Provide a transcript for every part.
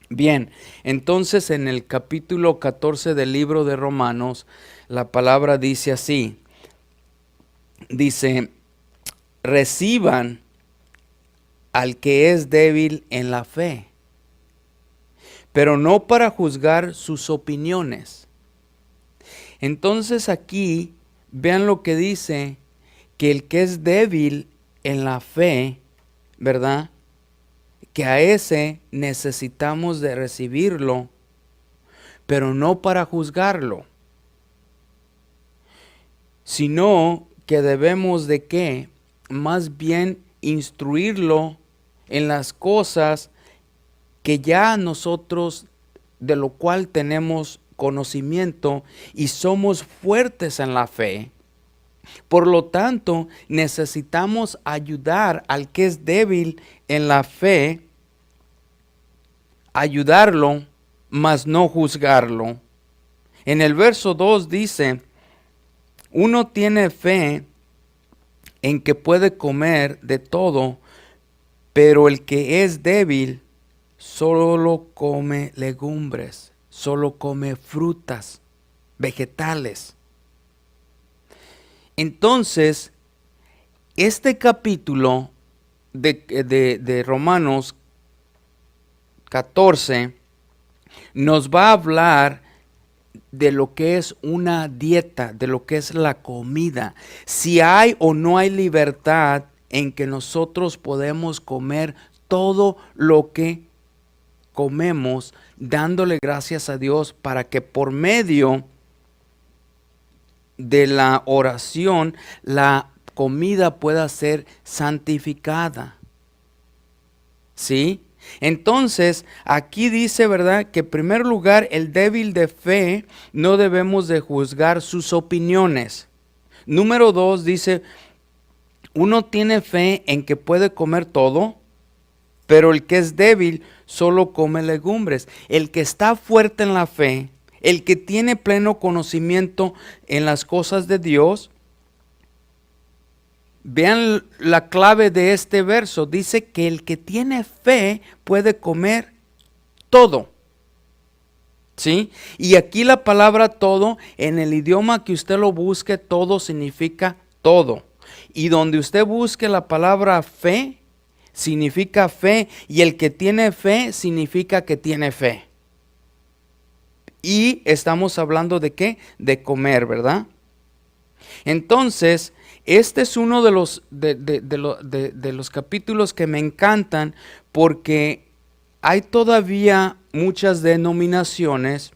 Bien, entonces en el capítulo 14 del libro de Romanos, la palabra dice así, dice, reciban al que es débil en la fe, pero no para juzgar sus opiniones. Entonces aquí vean lo que dice, que el que es débil en la fe, ¿verdad? Que a ese necesitamos de recibirlo, pero no para juzgarlo, sino que debemos de qué, más bien instruirlo en las cosas que ya nosotros, de lo cual tenemos conocimiento y somos fuertes en la fe. Por lo tanto, necesitamos ayudar al que es débil en la fe, ayudarlo, mas no juzgarlo. En el verso 2 dice, uno tiene fe en que puede comer de todo, pero el que es débil solo come legumbres, solo come frutas, vegetales. Entonces, este capítulo de Romanos 14 nos va a hablar de lo que es una dieta, de lo que es la comida. Si hay o no hay libertad en que nosotros podemos comer todo lo que comemos, dándole gracias a Dios para que por medio de la oración la comida pueda ser santificada. ¿Sí? Entonces, aquí dice, ¿verdad? Que en primer lugar, el débil de fe no debemos de juzgar sus opiniones. Número 2 dice, uno tiene fe en que puede comer todo, pero el que es débil solo come legumbres. El que está fuerte en la fe, el que tiene pleno conocimiento en las cosas de Dios, vean la clave de este verso. Dice que el que tiene fe puede comer todo. ¿Sí? Y aquí la palabra todo, en el idioma que usted lo busque, todo significa todo. Y donde usted busque la palabra fe, significa fe. Y el que tiene fe, significa que tiene fe. Y estamos hablando de qué? De comer, ¿verdad? Entonces, este es uno de los capítulos que me encantan porque hay todavía muchas denominaciones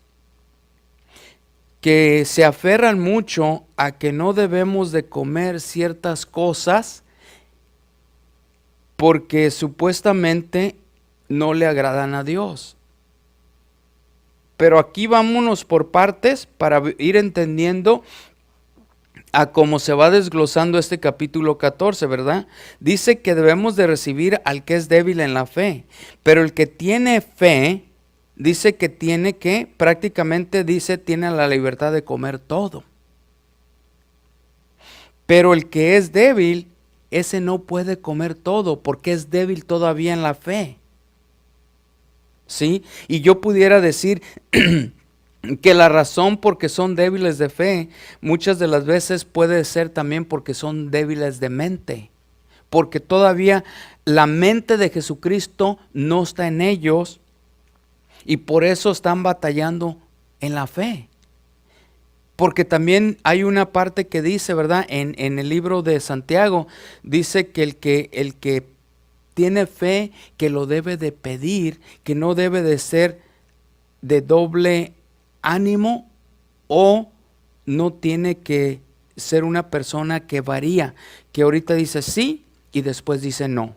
que se aferran mucho a que no debemos de comer ciertas cosas porque supuestamente no le agradan a Dios. Pero aquí vámonos por partes para ir entendiendo a cómo se va desglosando este capítulo 14, ¿verdad? Dice que debemos de recibir al que es débil en la fe, pero el que tiene fe, dice que tiene que, prácticamente dice, tiene la libertad de comer todo. Pero el que es débil, ese no puede comer todo porque es débil todavía en la fe. ¿Sí? Y yo pudiera decir que la razón por que son débiles de fe muchas de las veces puede ser también porque son débiles de mente, porque todavía la mente de Jesucristo no está en ellos y por eso están batallando en la fe. Porque también hay una parte que dice, ¿verdad? En el libro de Santiago, dice que el que tiene fe, que lo debe de pedir, que no debe de ser de doble ánimo o no tiene que ser una persona que varía, que ahorita dice sí y después dice no.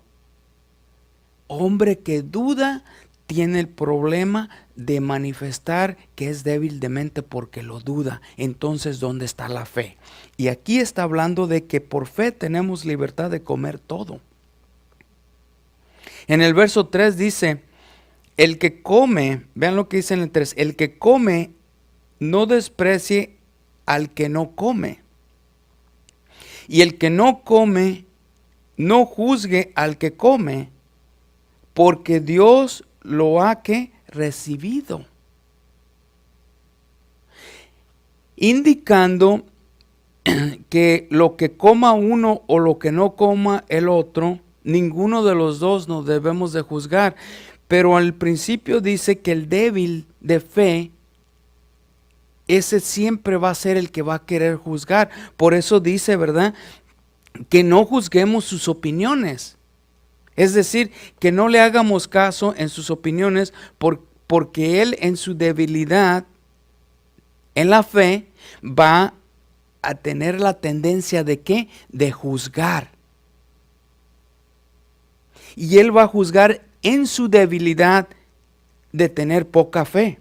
Hombre que duda tiene el problema de manifestar que es débil de mente porque lo duda. Entonces, ¿dónde está la fe? Y aquí está hablando de que por fe tenemos libertad de comer todo. En el verso 3 dice, el que come, vean lo que dice en el 3, el que come no desprecie al que no come. Y el que no come, no juzgue al que come, porque Dios lo ha que recibido. Indicando que lo que coma uno o lo que no coma el otro, ninguno de los dos nos debemos de juzgar. Pero al principio dice que el débil de fe, ese siempre va a ser el que va a querer juzgar. Por eso dice, ¿verdad?, que no juzguemos sus opiniones. Es decir, que no le hagamos caso en sus opiniones porque él en su debilidad, en la fe, va a tener la tendencia de ¿qué? De juzgar. Y él va a juzgar en su debilidad de tener poca fe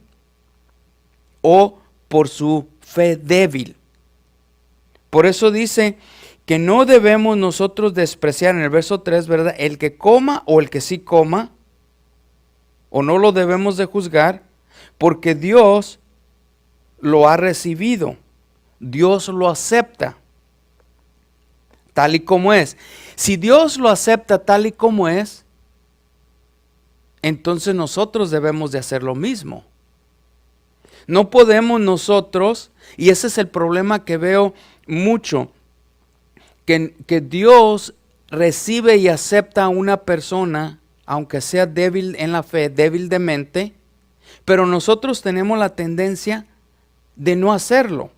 o por su fe débil. Por eso dice que no debemos nosotros despreciar en el verso 3, ¿verdad?, el que coma o el que sí coma, o no lo debemos de juzgar, porque Dios lo ha recibido, Dios lo acepta tal y como es. Si Dios lo acepta tal y como es, entonces nosotros debemos de hacer lo mismo. No podemos nosotros, y ese es el problema que veo mucho, que Dios recibe y acepta a una persona, aunque sea débil en la fe, débil de mente, pero nosotros tenemos la tendencia de no hacerlo.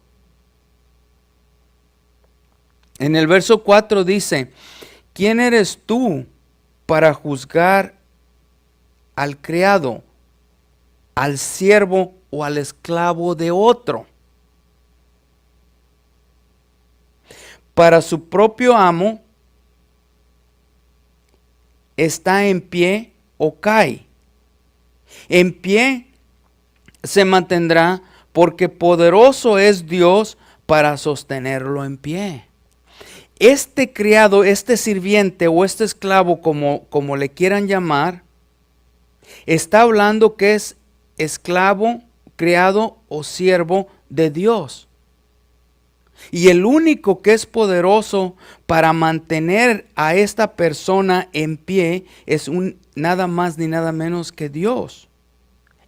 En el verso 4 dice, ¿quién eres tú para juzgar al criado, al siervo o al esclavo de otro? Para su propio amo está en pie o cae. En pie se mantendrá porque poderoso es Dios para sostenerlo en pie. Este criado, este sirviente o este esclavo, como le quieran llamar, está hablando que es esclavo, criado o siervo de Dios. Y el único que es poderoso para mantener a esta persona en pie es nada más ni nada menos que Dios.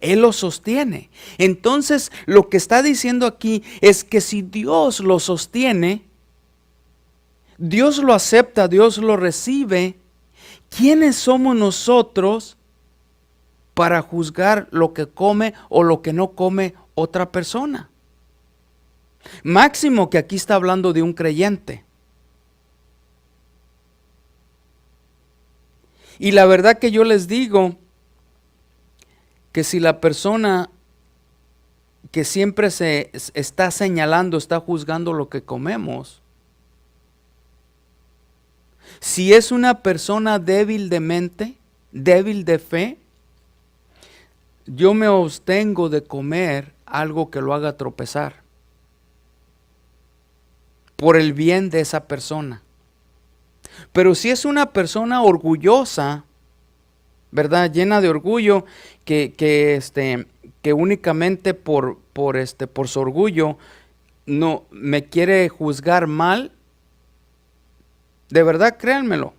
Él lo sostiene. Entonces, lo que está diciendo aquí es que si Dios lo sostiene, Dios lo acepta, Dios lo recibe, ¿quiénes somos nosotros para juzgar lo que come o lo que no come otra persona? Máximo que aquí está hablando de un creyente. Y la verdad que yo les digo que si la persona que siempre se está señalando, está juzgando lo que comemos, si es una persona débil de mente, débil de fe, yo me abstengo de comer algo que lo haga tropezar, por el bien de esa persona. Pero si es una persona orgullosa, ¿verdad?, llena de orgullo, que únicamente por su orgullo no me quiere juzgar mal, de verdad créanmelo,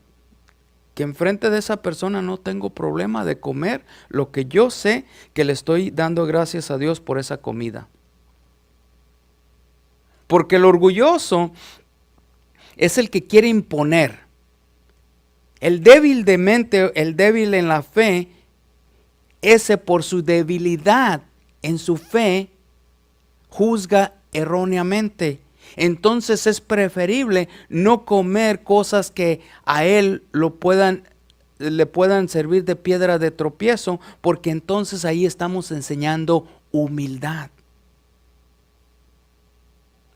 que enfrente de esa persona no tengo problema de comer lo que yo sé que le estoy dando gracias a Dios por esa comida. Porque el orgulloso es el que quiere imponer. El débil de mente, el débil en la fe, ese por su debilidad en su fe, juzga erróneamente. Entonces es preferible no comer cosas que a él le puedan servir de piedra de tropiezo, porque entonces ahí estamos enseñando humildad.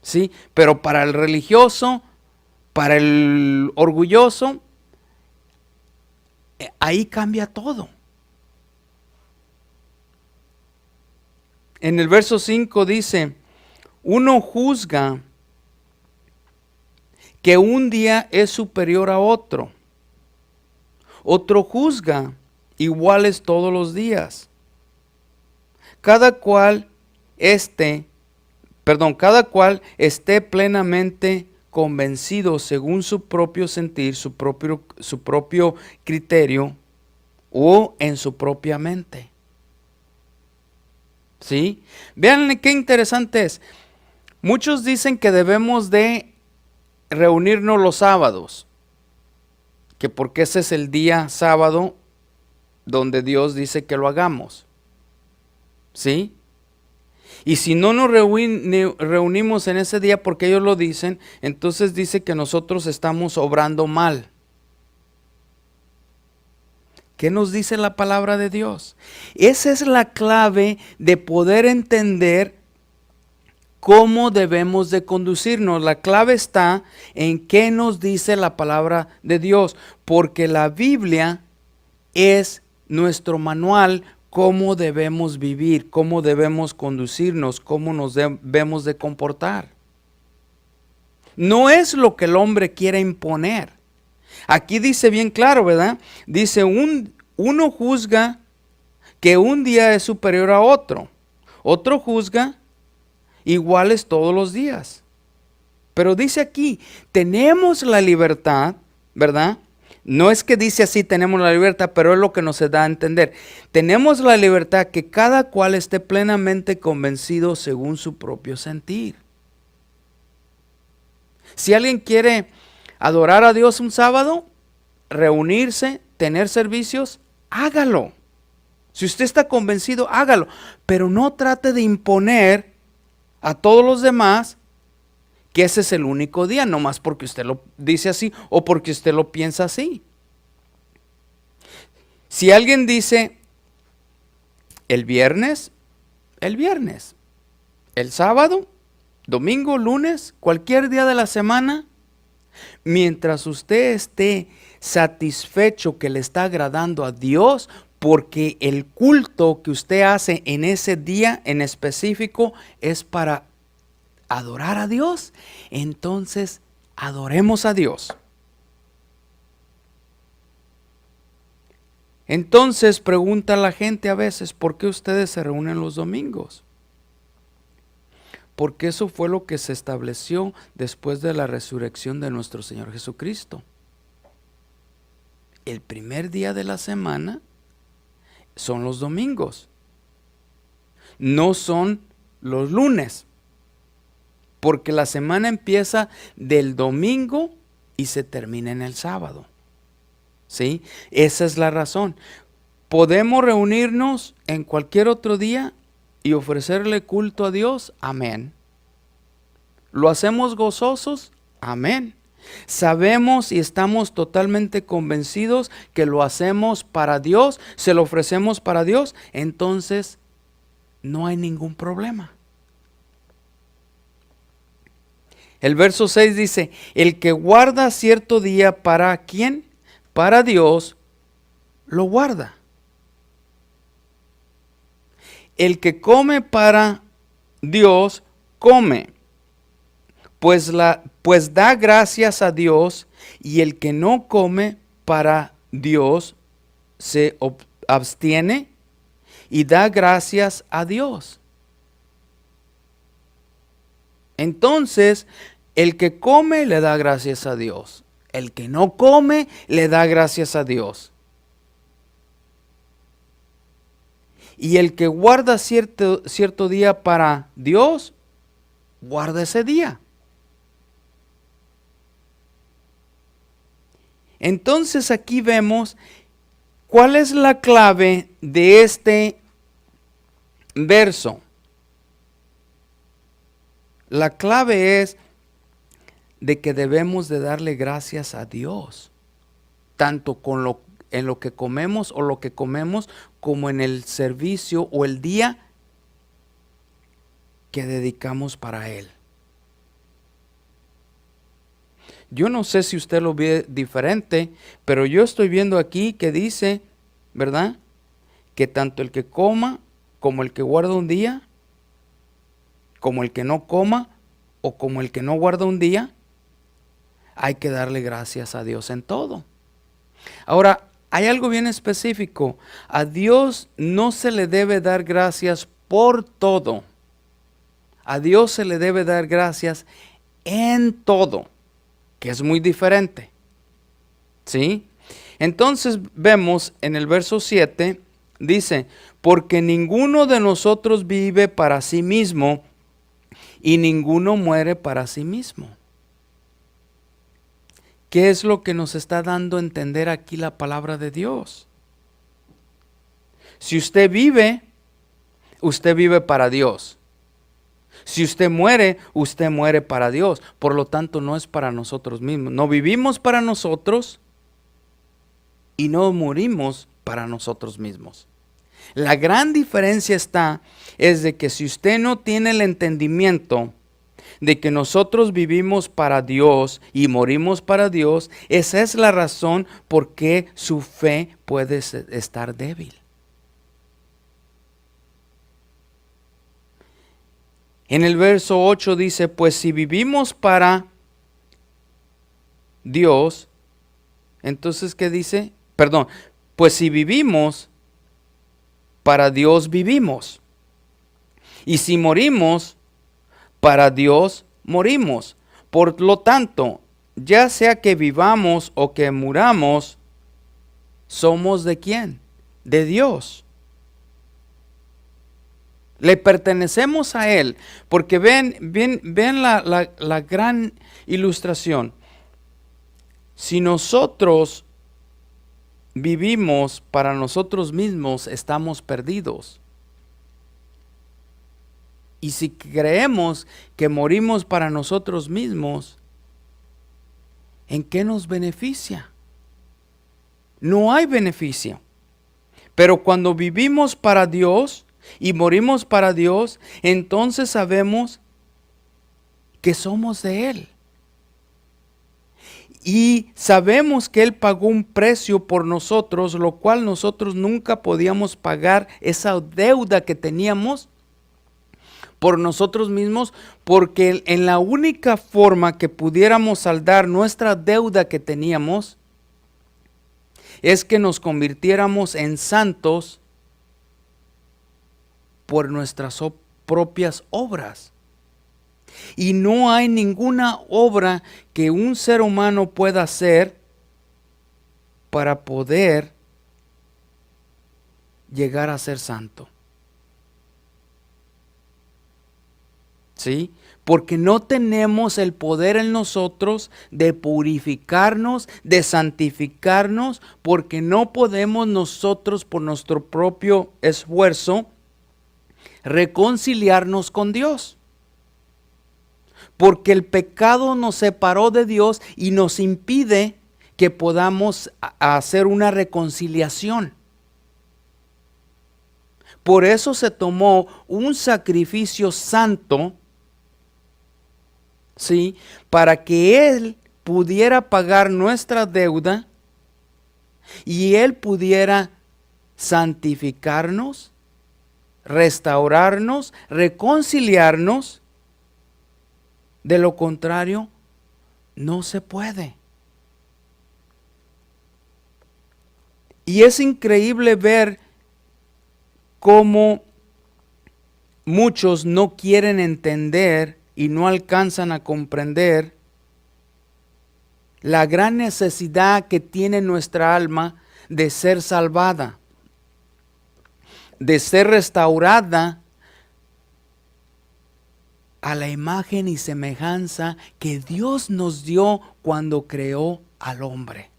¿Sí? Pero para el religioso, para el orgulloso, ahí cambia todo. En el verso 5 dice, uno juzga que un día es superior a otro. Otro juzga iguales todos los días. Cada cual esté plenamente convencido según su propio sentir, su propio criterio o en su propia mente. ¿Sí? Vean qué interesante es. Muchos dicen que debemos de reunirnos los sábados, que porque ese es el día sábado donde Dios dice que lo hagamos. ¿Sí? Y si no nos reunimos en ese día porque ellos lo dicen, entonces dice que nosotros estamos obrando mal. ¿Qué nos dice la palabra de Dios? Esa es la clave de poder entender cómo debemos de conducirnos. La clave está en qué nos dice la palabra de Dios, porque la Biblia es nuestro manual, cómo debemos vivir, cómo debemos conducirnos, cómo nos debemos de comportar. No es lo que el hombre quiere imponer. Aquí dice bien claro, ¿verdad? Dice, uno juzga que un día es superior a otro. Otro juzga iguales todos los días. Pero dice aquí, tenemos la libertad, ¿verdad? No es que dice así, tenemos la libertad, pero es lo que nos da a entender. Tenemos la libertad que cada cual esté plenamente convencido según su propio sentir. Si alguien quiere adorar a Dios un sábado, reunirse, tener servicios, hágalo. Si usted está convencido, hágalo. Pero no trate de imponer a todos los demás que ese es el único día, nomás porque usted lo dice así o porque usted lo piensa así. Si alguien dice el viernes, el sábado, domingo, lunes, cualquier día de la semana, mientras usted esté satisfecho que le está agradando a Dios, porque el culto que usted hace en ese día en específico es para adorar a Dios, entonces adoremos a Dios. Entonces pregunta la gente a veces, ¿por qué ustedes se reúnen los domingos? Porque eso fue lo que se estableció después de la resurrección de nuestro Señor Jesucristo. El primer día de la semana son los domingos, no son los lunes, porque la semana empieza del domingo y se termina en el sábado. ¿Sí? Esa es la razón. Podemos reunirnos en cualquier otro día y ofrecerle culto a Dios. Amén. ¿Lo hacemos gozosos? Amén. Sabemos y estamos totalmente convencidos que lo hacemos para Dios, se lo ofrecemos para Dios, entonces no hay ningún problema. El verso 6 dice, el que guarda cierto día, ¿para quién? Para Dios, lo guarda. El que come para Dios, come, pues da gracias a Dios, y el que no come para Dios, se abstiene y da gracias a Dios. Entonces, el que come le da gracias a Dios. El que no come le da gracias a Dios. Y el que guarda cierto día para Dios, guarda ese día. Entonces aquí vemos cuál es la clave de este verso. La clave es de que debemos de darle gracias a Dios, tanto en lo que comemos o lo que comemos, como en el servicio o el día que dedicamos para Él. Yo no sé si usted lo ve diferente, pero yo estoy viendo aquí que dice, ¿verdad? Que tanto el que coma como el que guarda un día, como el que no coma o como el que no guarda un día, hay que darle gracias a Dios en todo. Ahora, hay algo bien específico. A Dios no se le debe dar gracias por todo. A Dios se le debe dar gracias en todo, que es muy diferente. ¿Sí? Entonces vemos en el verso 7, dice, porque ninguno de nosotros vive para sí mismo y ninguno muere para sí mismo. ¿Qué es lo que nos está dando a entender aquí la palabra de Dios? Si usted vive para Dios. Si usted muere para Dios. Por lo tanto, no es para nosotros mismos. No vivimos para nosotros y no morimos para nosotros mismos. La gran diferencia es de que si usted no tiene el entendimiento de que nosotros vivimos para Dios y morimos para Dios, esa es la razón por qué su fe puede estar débil. En el verso 8 dice, pues si vivimos para Dios, entonces ¿qué dice? Perdón, pues si vivimos para Dios vivimos. Y si morimos, para Dios morimos. Por lo tanto, ya sea que vivamos o que muramos, ¿somos de quién? De Dios. Le pertenecemos a Él, porque ven la gran ilustración. Si nosotros vivimos para nosotros mismos, estamos perdidos. Y si creemos que morimos para nosotros mismos, ¿en qué nos beneficia? No hay beneficio. Pero cuando vivimos para Dios y morimos para Dios, entonces sabemos que somos de Él. Y sabemos que Él pagó un precio por nosotros, lo cual nosotros nunca podíamos pagar, esa deuda que teníamos por nosotros mismos, porque en la única forma que pudiéramos saldar nuestra deuda que teníamos es que nos convirtiéramos en santos por nuestras propias obras. Y no hay ninguna obra que un ser humano pueda hacer para poder llegar a ser santo. ¿Sí? Porque no tenemos el poder en nosotros de purificarnos, de santificarnos, porque no podemos nosotros por nuestro propio esfuerzo reconciliarnos con Dios. Porque el pecado nos separó de Dios y nos impide que podamos hacer una reconciliación. Por eso se tomó un sacrificio santo, ¿sí?, para que Él pudiera pagar nuestra deuda y Él pudiera santificarnos, restaurarnos, reconciliarnos. De lo contrario, no se puede. Y es increíble ver cómo muchos no quieren entender y no alcanzan a comprender la gran necesidad que tiene nuestra alma de ser salvada, de ser restaurada a la imagen y semejanza que Dios nos dio cuando creó al hombre.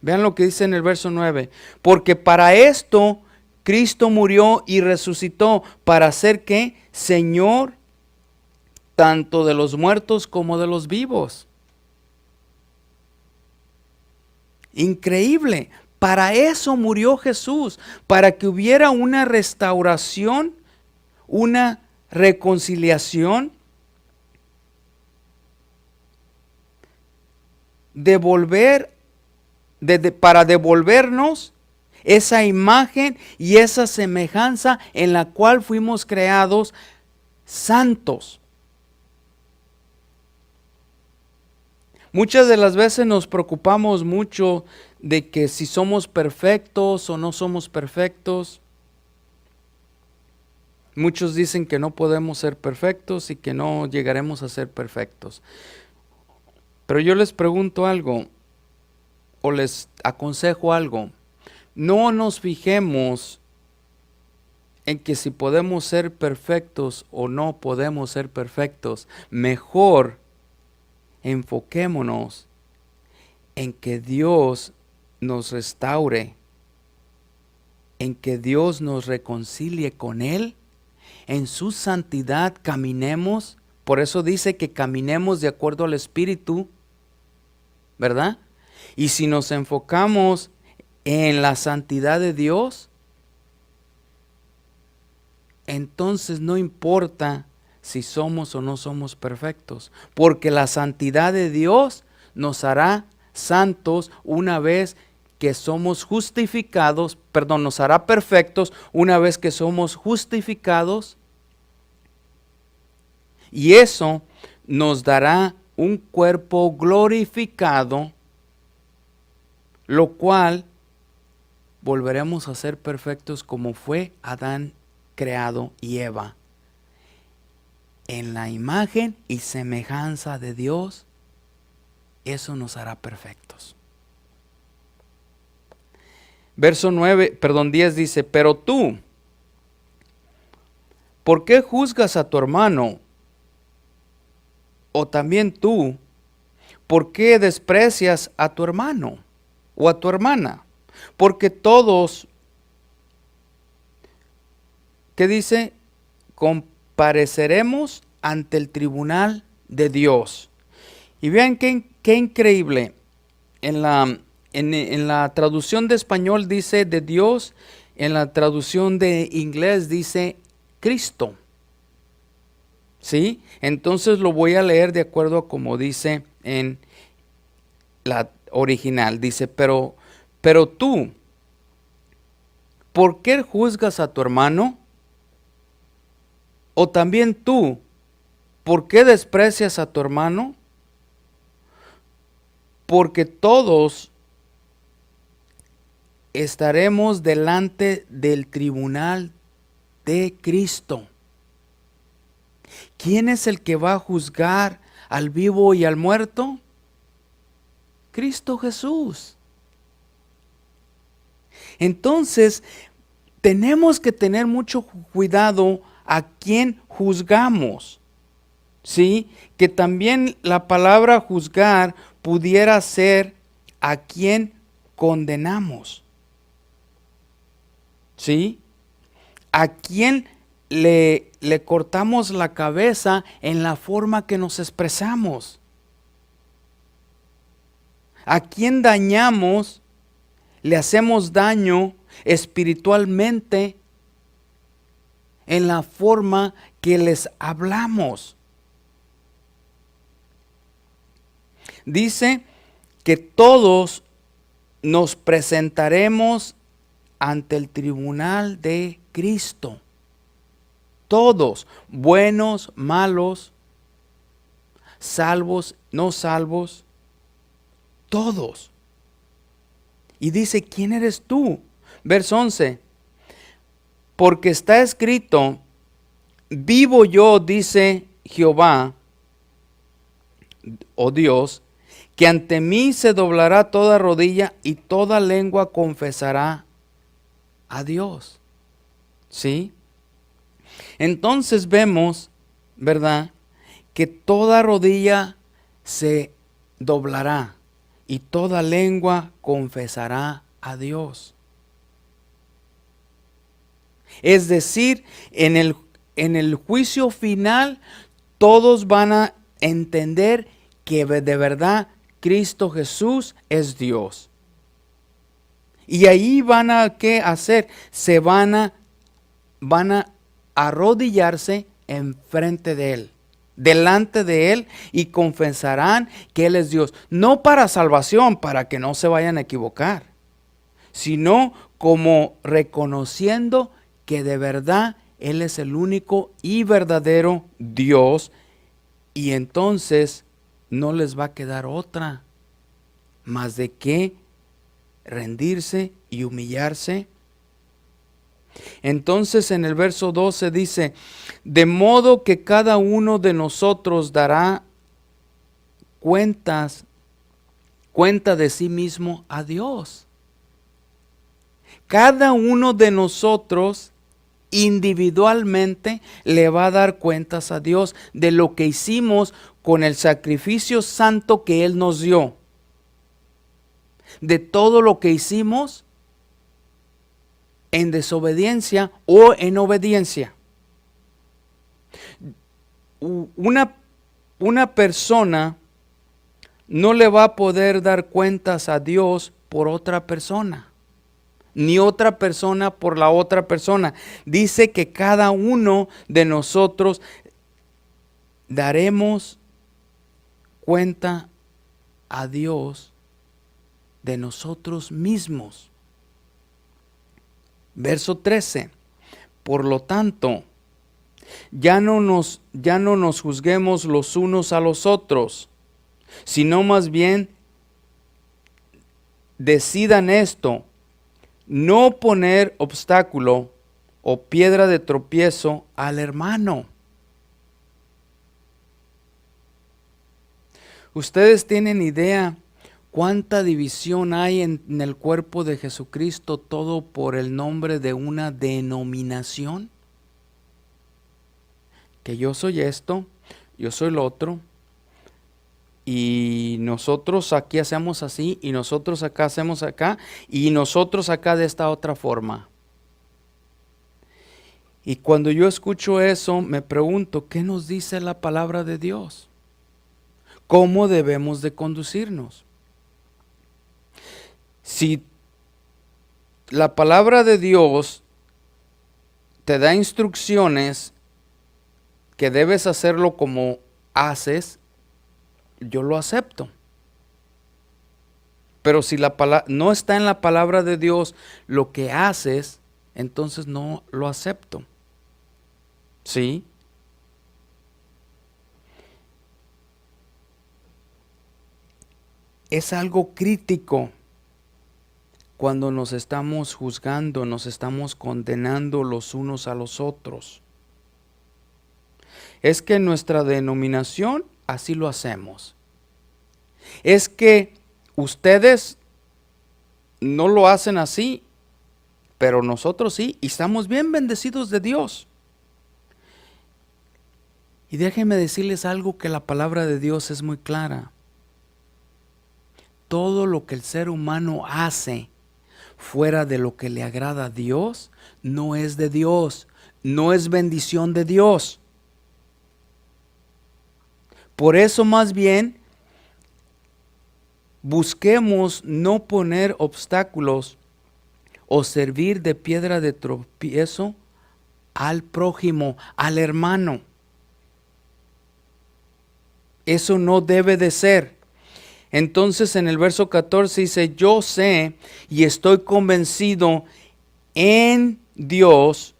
Vean lo que dice en el verso 9. Porque para esto Cristo murió y resucitó, para ser que Señor tanto de los muertos como de los vivos. Increíble. Para eso murió Jesús, para que hubiera una restauración, una reconciliación, para devolvernos esa imagen y esa semejanza en la cual fuimos creados santos. Muchas de las veces nos preocupamos mucho de que si somos perfectos o no somos perfectos. Muchos dicen que no podemos ser perfectos y que no llegaremos a ser perfectos. Pero yo les pregunto algo, o les aconsejo algo. no nos fijemos en que si podemos ser perfectos o no podemos ser perfectos. Mejor enfoquémonos en que Dios nos restaure, en que Dios nos reconcilie con Él, en su santidad caminemos. Por eso dice que caminemos de acuerdo al Espíritu, ¿verdad? Y si nos enfocamos en la santidad de Dios, entonces no importa si somos o no somos perfectos, porque la santidad de Dios nos hará santos una vez que somos justificados, perdón, nos hará perfectos una vez que somos justificados, y eso nos dará un cuerpo glorificado, lo cual volveremos a ser perfectos como fue Adán creado y Eva, en la imagen y semejanza de Dios. Eso nos hará perfectos. Verso 10 dice, pero tú, ¿por qué juzgas a tu hermano? O también tú, ¿por qué desprecias a tu hermano o a tu hermana? Porque todos, ¿qué dice? Compareceremos ante el tribunal de Dios. Y vean qué increíble. En la traducción de español dice de Dios, en la traducción de inglés dice Cristo. ¿Sí? Entonces lo voy a leer de acuerdo a como dice en la original. Dice, pero tú, ¿por qué juzgas a tu hermano? O también tú, ¿por qué desprecias a tu hermano? Porque todos estaremos delante del tribunal de Cristo. ¿Quién es el que va a juzgar al vivo y al muerto? Cristo Jesús. Entonces, tenemos que tener mucho cuidado a quién juzgamos. ¿Sí? Que también la palabra juzgar pudiera ser a quién condenamos. ¿Sí? A quién le cortamos la cabeza en la forma que nos expresamos. A quién dañamos, le hacemos daño espiritualmente en la forma que les hablamos. Dice que todos nos presentaremos ante el tribunal de Cristo. Todos, buenos, malos, salvos, no salvos, todos. Y dice, ¿quién eres tú? Verso 11. Porque está escrito, vivo yo, dice Jehová, oh Dios, que ante mí se doblará toda rodilla y toda lengua confesará a Dios. ¿Sí? Entonces vemos, ¿verdad?, que toda rodilla se doblará y toda lengua confesará a Dios. Es decir, en el juicio final, todos van a entender que de verdad Cristo Jesús es Dios. Y ahí van a ¿qué hacer? Se van a arrodillarse enfrente de Él, delante de Él, y confesarán que Él es Dios. No para salvación, para que no se vayan a equivocar, sino como reconociendo que de verdad Él es el único y verdadero Dios. Y entonces no les va a quedar otra más de que rendirse y humillarse. Entonces en el verso 12 dice, de modo que cada uno de nosotros dará cuenta de sí mismo a Dios. Cada uno de nosotros individualmente le va a dar cuentas a Dios de lo que hicimos con el sacrificio santo que Él nos dio. De todo lo que hicimos en desobediencia o en obediencia. Una persona no le va a poder dar cuentas a Dios por otra persona, ni otra persona por la otra persona. Dice que cada uno de nosotros daremos cuenta a Dios de nosotros mismos. Verso 13. Por lo tanto, ya no nos juzguemos los unos a los otros, sino más bien decidan esto: no poner obstáculo o piedra de tropiezo al hermano. ¿Ustedes tienen idea cuánta división hay en el cuerpo de Jesucristo, todo por el nombre de una denominación? Que yo soy esto, yo soy lo otro, y nosotros aquí hacemos así, y nosotros acá hacemos acá, y nosotros acá de esta otra forma. Y cuando yo escucho eso, me pregunto, ¿qué nos dice la palabra de Dios? ¿Cómo debemos de conducirnos? Si la palabra de Dios te da instrucciones que debes hacerlo como haces, yo lo acepto. Pero si no está en la palabra de Dios lo que haces, entonces no lo acepto. ¿Sí? Es algo crítico cuando nos estamos juzgando, nos estamos condenando los unos a los otros. Es que en nuestra denominación así lo hacemos. Es que ustedes no lo hacen así, pero nosotros sí, y estamos bien bendecidos de Dios. Y déjenme decirles algo, que la palabra de Dios es muy clara. Todo lo que el ser humano hace fuera de lo que le agrada a Dios, no es de Dios, no es bendición de Dios. Por eso más bien busquemos no poner obstáculos o servir de piedra de tropiezo al prójimo, al hermano. Eso no debe de ser. Entonces en el verso 14 dice: yo sé y estoy convencido en Dios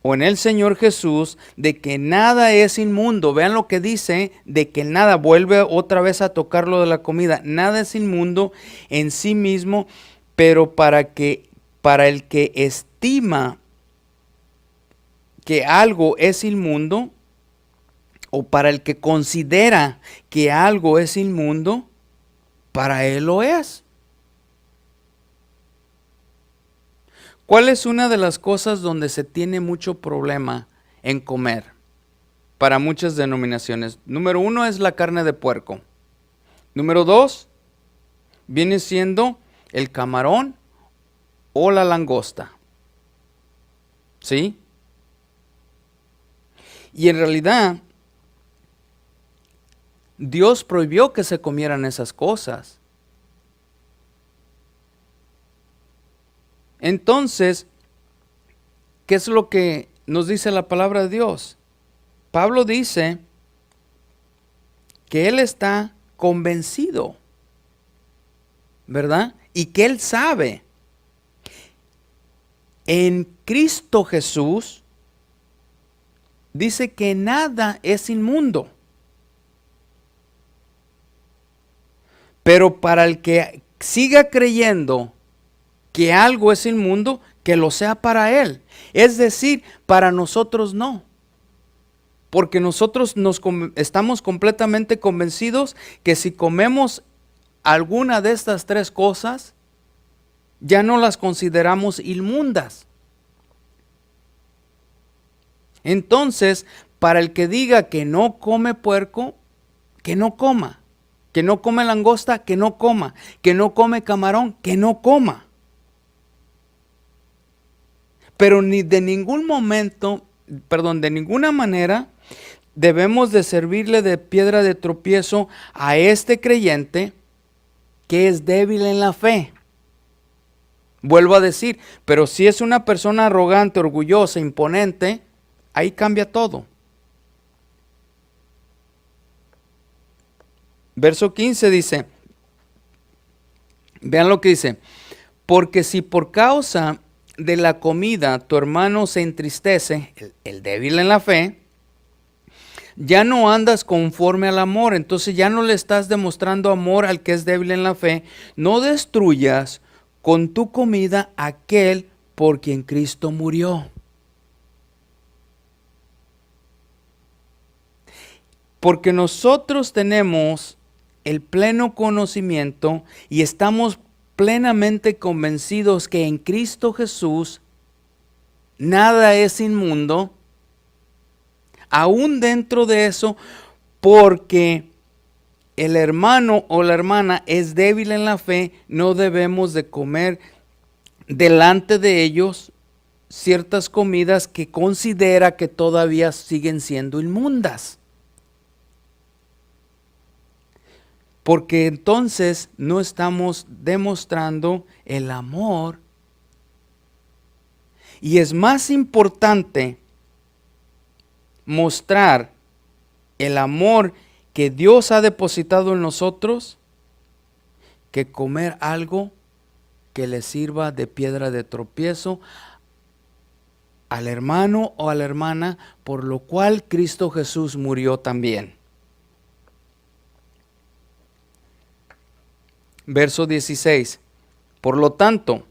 o en el Señor Jesús de que nada es inmundo. Vean lo que dice, de que nada, vuelve otra vez a tocar lo de la comida. Nada es inmundo en sí mismo, pero para el que estima que algo es inmundo, o para el que considera que algo es inmundo, para él lo es. ¿Cuál es una de las cosas donde se tiene mucho problema en comer para muchas denominaciones? Número 1 es la carne de puerco. Número 2 viene siendo el camarón o la langosta. ¿Sí? Y en realidad Dios prohibió que se comieran esas cosas. Entonces, ¿qué es lo que nos dice la palabra de Dios? Pablo dice que él está convencido, ¿verdad? Y que él sabe. En Cristo Jesús dice que nada es inmundo. Pero para el que siga creyendo que algo es inmundo, que lo sea para él. Es decir, para nosotros no. Porque nosotros estamos completamente convencidos que si comemos alguna de estas tres cosas, Ya no las consideramos inmundas. Entonces, para el que diga que no come puerco, que no coma. Que no come langosta, que no coma. Que no come camarón, que no coma. Pero ni de ningún momento, de ninguna manera debemos de servirle de piedra de tropiezo a este creyente que es débil en la fe. Vuelvo a decir, pero si es una persona arrogante, orgullosa, imponente, ahí cambia todo. Verso 15 dice, vean lo que dice, porque si por causa de la comida tu hermano se entristece, el débil en la fe, ya no andas conforme al amor, entonces ya no le estás demostrando amor al que es débil en la fe. No destruyas con tu comida aquel por quien Cristo murió. Porque nosotros tenemos el pleno conocimiento y estamos plenamente convencidos que en Cristo Jesús nada es inmundo. Aún dentro de eso, porque el hermano o la hermana es débil en la fe, no debemos de comer delante de ellos ciertas comidas que considera que todavía siguen siendo inmundas. Porque entonces no estamos demostrando el amor. Y es más importante mostrar el amor que Dios ha depositado en nosotros que comer algo que le sirva de piedra de tropiezo al hermano o a la hermana, por lo cual Cristo Jesús murió también. Verso 16. Por lo tanto,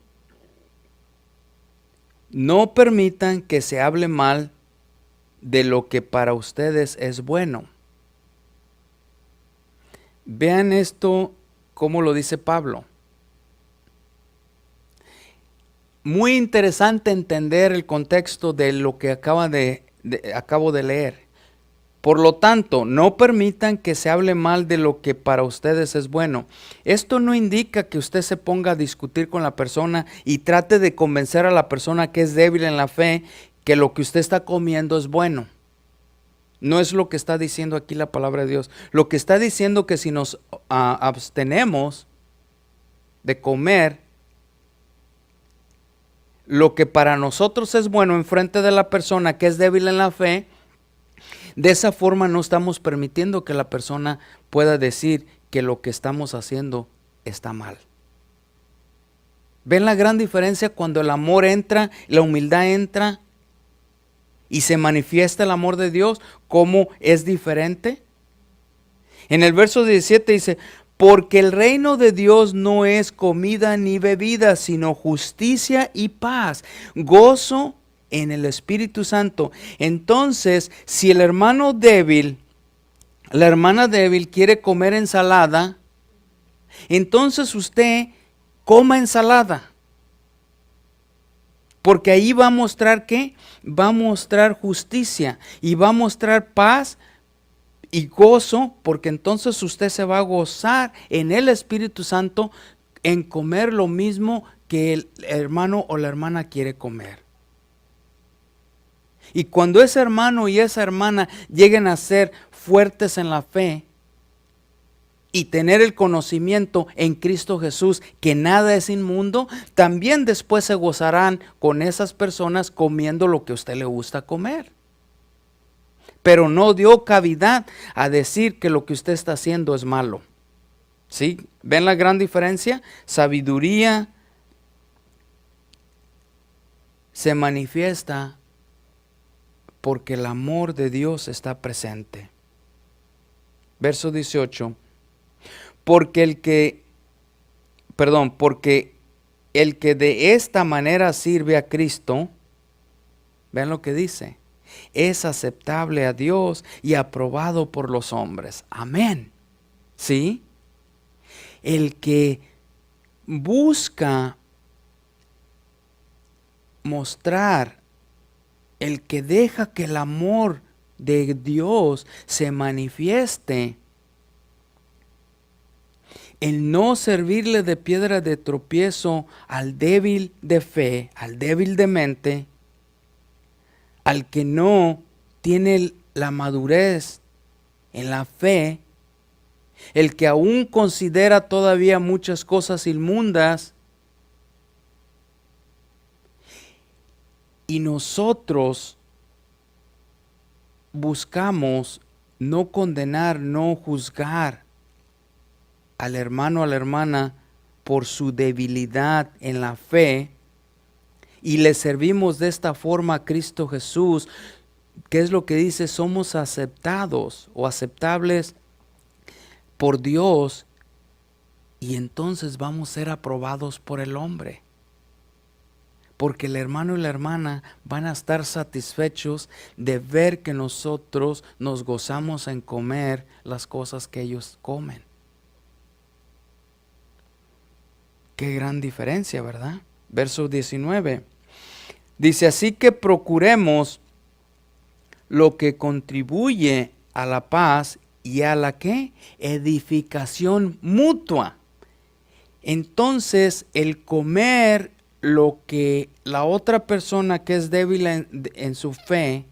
no permitan que se hable mal de lo que para ustedes es bueno. Vean esto como lo dice Pablo. Muy interesante entender el contexto de lo que acabo de leer. Por lo tanto, no permitan que se hable mal de lo que para ustedes es bueno. Esto no indica que usted se ponga a discutir con la persona y trate de convencer a la persona que es débil en la fe que lo que usted está comiendo es bueno. No es lo que está diciendo aquí la palabra de Dios. Lo que está diciendo que si nos abstenemos de comer lo que para nosotros es bueno en frente de la persona que es débil en la fe, de esa forma no estamos permitiendo que la persona pueda decir que lo que estamos haciendo está mal. ¿Ven la gran diferencia cuando el amor entra, la humildad entra y se manifiesta el amor de Dios? ¿Cómo es diferente? En el verso 17 dice, porque el reino de Dios no es comida ni bebida, sino justicia y paz, gozo en el Espíritu Santo. Entonces, si el hermano débil, la hermana débil quiere comer ensalada, entonces usted coma ensalada. Porque ahí va a mostrar ¿qué? Va a mostrar justicia y va a mostrar paz y gozo, porque entonces usted se va a gozar en el Espíritu Santo en comer lo mismo que el hermano o la hermana quiere comer. Y cuando ese hermano y esa hermana lleguen a ser fuertes en la fe y tener el conocimiento en Cristo Jesús que nada es inmundo, también después se gozarán con esas personas comiendo lo que a usted le gusta comer. Pero no dio cavidad a decir que lo que usted está haciendo es malo. ¿Sí? ¿Ven la gran diferencia? Sabiduría se manifiesta porque el amor de Dios está presente. Verso 18. Porque el que de esta manera sirve a Cristo, vean lo que dice, es aceptable a Dios y aprobado por los hombres. Amén. ¿Sí? El que busca mostrar, el que deja que el amor de Dios se manifieste, el no servirle de piedra de tropiezo al débil de fe, al débil de mente, al que no tiene la madurez en la fe, el que aún considera todavía muchas cosas inmundas, y nosotros buscamos no condenar, no juzgar al hermano, a la hermana por su debilidad en la fe, y le servimos de esta forma a Cristo Jesús. ¿Qué es lo que dice? Somos aceptados o aceptables por Dios, y entonces vamos a ser aprobados por el hombre. Porque el hermano y la hermana van a estar satisfechos de ver que nosotros nos gozamos en comer las cosas que ellos comen. Qué gran diferencia, ¿verdad? Verso 19. Dice, así que procuremos lo que contribuye a la paz y a la ¿qué? Edificación mutua. Entonces, el comer lo que la otra persona que es débil en su fe,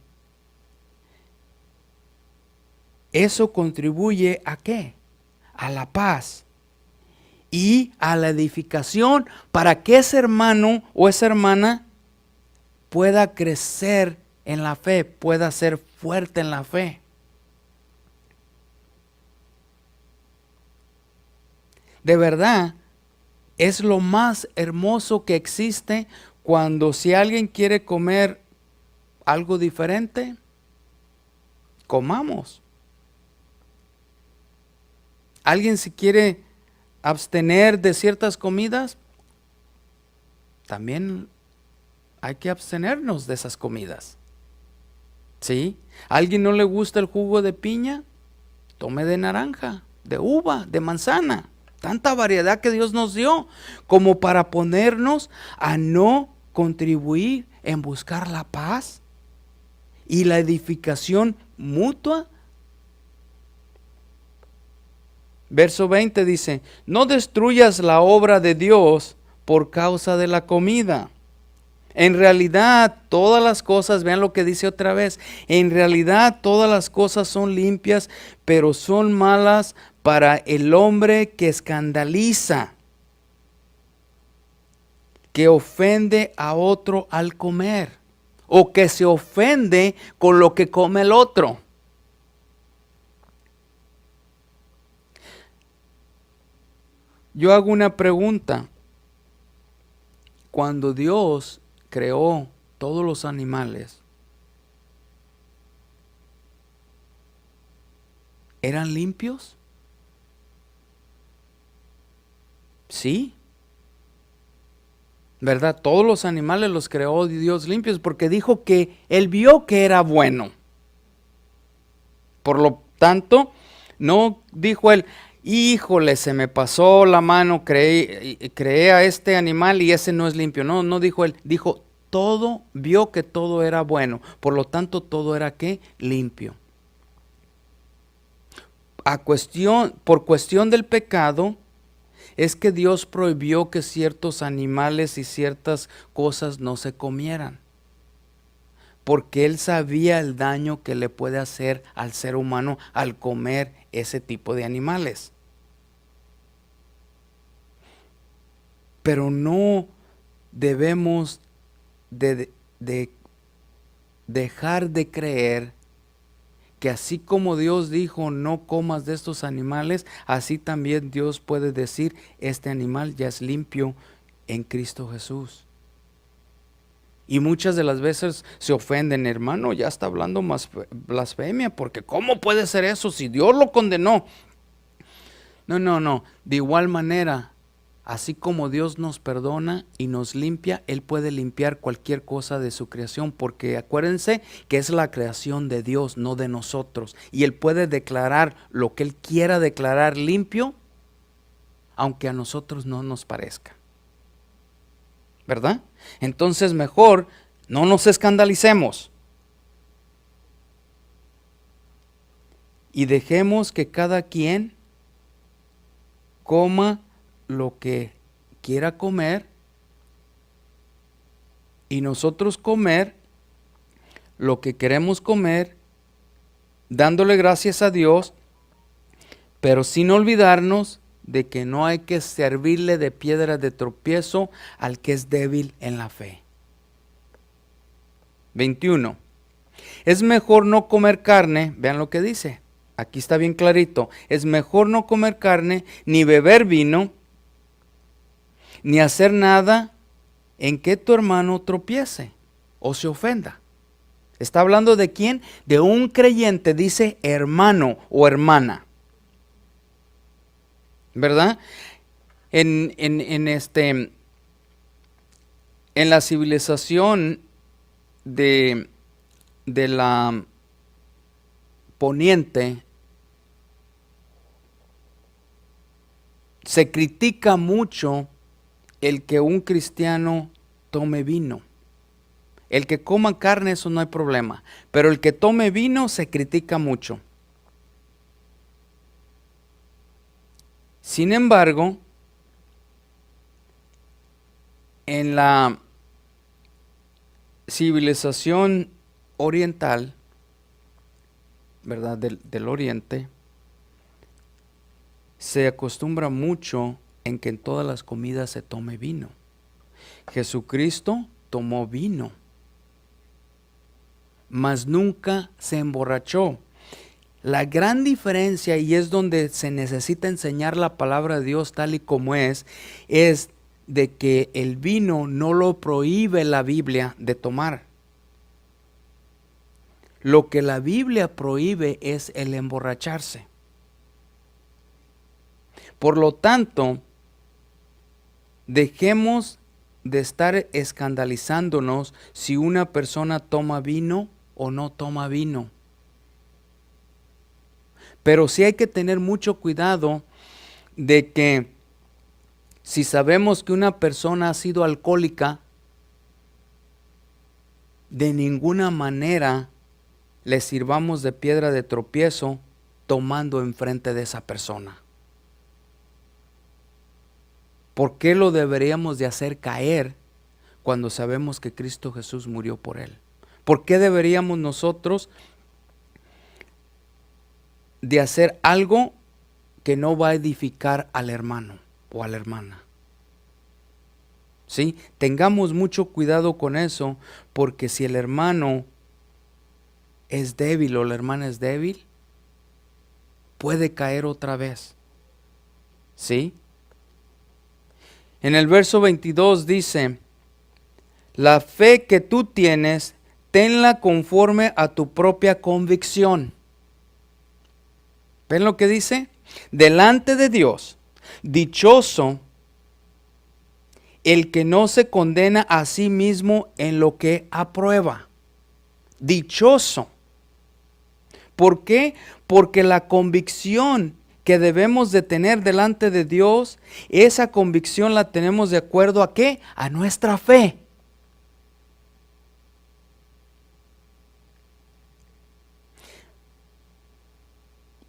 eso contribuye ¿a qué? A la paz y a la edificación, para que ese hermano o esa hermana pueda crecer en la fe, pueda ser fuerte en la fe. De verdad, es lo más hermoso que existe cuando si alguien quiere comer algo diferente, comamos. Alguien si quiere abstener de ciertas comidas, también hay que abstenernos de esas comidas. ¿Sí? ¿A alguien no le gusta el jugo de piña? Tome de naranja, de uva, de manzana. Tanta variedad que Dios nos dio como para ponernos a no contribuir en buscar la paz y la edificación mutua. Verso 20 dice, no destruyas la obra de Dios por causa de la comida. En realidad todas las cosas, vean lo que dice otra vez, en realidad todas las cosas son limpias, pero son malas para el hombre que escandaliza, que ofende a otro al comer, o que se ofende con lo que come el otro. Yo hago una pregunta. Cuando Dios creó todos los animales, ¿eran limpios? Sí. ¿Verdad? Todos los animales los creó Dios limpios porque dijo que Él vio que era bueno. Por lo tanto, no dijo Él, híjole, se me pasó la mano, creé a este animal y ese no es limpio. No dijo Él, dijo todo, vio que todo era bueno. Por lo tanto, todo era ¿qué? Limpio. Por cuestión del pecado, es que Dios prohibió que ciertos animales y ciertas cosas no se comieran, porque Él sabía el daño que le puede hacer al ser humano al comer ese tipo de animales. Pero no debemos de dejar de creer que así como Dios dijo no comas de estos animales, así también Dios puede decir este animal ya es limpio en Cristo Jesús. Y muchas de las veces se ofenden, hermano, ya está hablando más blasfemia, porque ¿cómo puede ser eso si Dios lo condenó? No, de igual manera, así como Dios nos perdona y nos limpia, Él puede limpiar cualquier cosa de su creación, porque acuérdense que es la creación de Dios, no de nosotros. Y Él puede declarar lo que Él quiera declarar limpio, aunque a nosotros no nos parezca. ¿verdad? Entonces mejor no nos escandalicemos y dejemos que cada quien coma lo que quiera comer y nosotros comer lo que queremos comer, dándole gracias a Dios, pero sin olvidarnos de que no hay que servirle de piedra de tropiezo al que es débil en la fe. 21. Es mejor no comer carne, vean lo que dice, aquí está bien clarito, es mejor no comer carne, ni beber vino, ni hacer nada en que tu hermano tropiece o se ofenda. Está hablando de quién? De un creyente, dice hermano o hermana, ¿verdad? En la civilización de la poniente se critica mucho el que un cristiano tome vino. El que coma carne, eso no hay problema, pero el que tome vino se critica mucho. Sin embargo, en la civilización oriental, ¿verdad? Del oriente, se acostumbra mucho en que en todas las comidas se tome vino. Jesucristo tomó vino, mas nunca se emborrachó. La gran diferencia, y es donde se necesita enseñar la palabra de Dios tal y como es de que el vino no lo prohíbe la Biblia de tomar. Lo que la Biblia prohíbe es el emborracharse. Por lo tanto, dejemos de estar escandalizándonos si una persona toma vino o no toma vino. Pero sí hay que tener mucho cuidado de que si sabemos que una persona ha sido alcohólica, de ninguna manera le sirvamos de piedra de tropiezo tomando enfrente de esa persona. ¿Por qué lo deberíamos de hacer caer cuando sabemos que Cristo Jesús murió por él? ¿Por qué deberíamos nosotros de hacer algo que no va a edificar al hermano o a la hermana? ¿Sí? Tengamos mucho cuidado con eso, porque si el hermano es débil o la hermana es débil, puede caer otra vez. ¿Sí? En el verso 22 dice, la fe que tú tienes, tenla conforme a tu propia convicción. ¿Ven lo que dice? Delante de Dios, dichoso el que no se condena a sí mismo en lo que aprueba. Dichoso. ¿Por qué? Porque la convicción que debemos de tener delante de Dios, esa convicción la tenemos de acuerdo a ¿qué? A nuestra fe.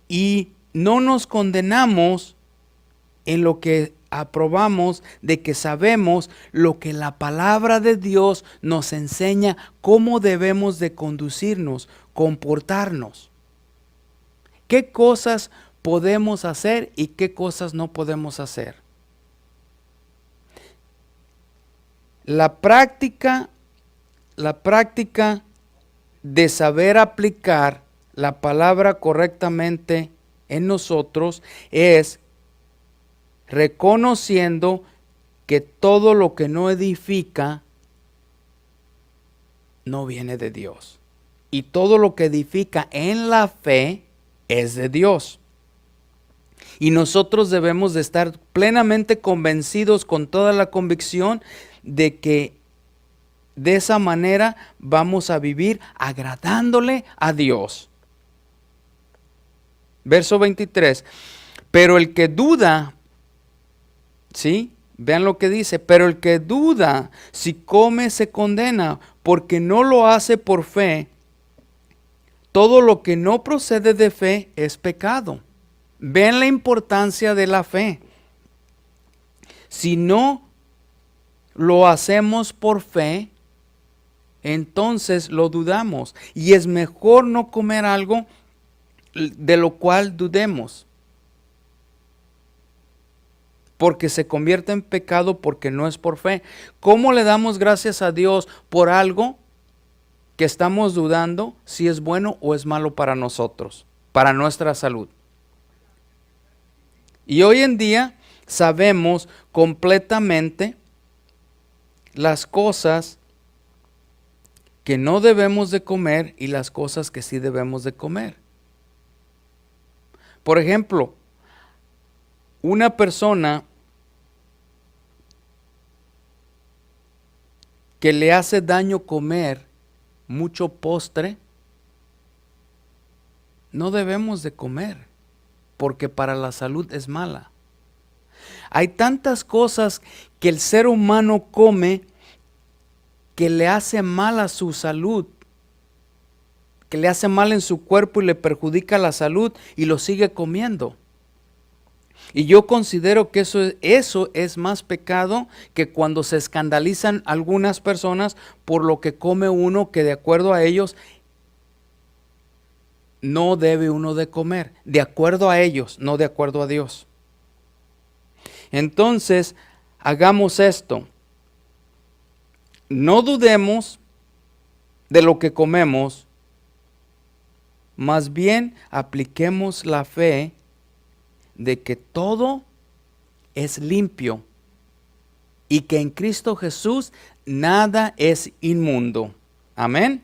Y no nos condenamos en lo que aprobamos, de que sabemos lo que la palabra de Dios nos enseña, cómo debemos de conducirnos, comportarnos. ¿Qué cosas podemos hacer y qué cosas no podemos hacer? La práctica de saber aplicar la palabra correctamente en nosotros es reconociendo que todo lo que no edifica no viene de Dios. Y todo lo que edifica en la fe es de Dios. Y nosotros debemos de estar plenamente convencidos con toda la convicción de que de esa manera vamos a vivir agradándole a Dios. Verso 23. Pero el que duda, ¿sí?, Vean lo que dice, pero el que duda si come se condena, porque no lo hace por fe. Todo lo que no procede de fe es pecado. Vean la importancia de la fe. Si no lo hacemos por fe, entonces lo dudamos. Y es mejor no comer algo de lo cual dudemos, porque se convierte en pecado porque no es por fe. ¿Cómo le damos gracias a Dios por algo que estamos dudando si es bueno o es malo para nosotros, para nuestra salud? Y hoy en día sabemos completamente las cosas que no debemos de comer y las cosas que sí debemos de comer. Por ejemplo, una persona que le hace daño comer mucho postre, no debemos de comer, porque para la salud es mala. Hay tantas cosas que el ser humano come que le hace mal a su salud, que le hace mal en su cuerpo y le perjudica la salud, y lo sigue comiendo. Y yo considero que eso es más pecado que cuando se escandalizan algunas personas por lo que come uno, que de acuerdo a ellos no debe uno de comer, de acuerdo a ellos, no de acuerdo a Dios. Entonces, hagamos esto. No dudemos de lo que comemos, más bien apliquemos la fe de que todo es limpio y que en Cristo Jesús nada es inmundo. Amén.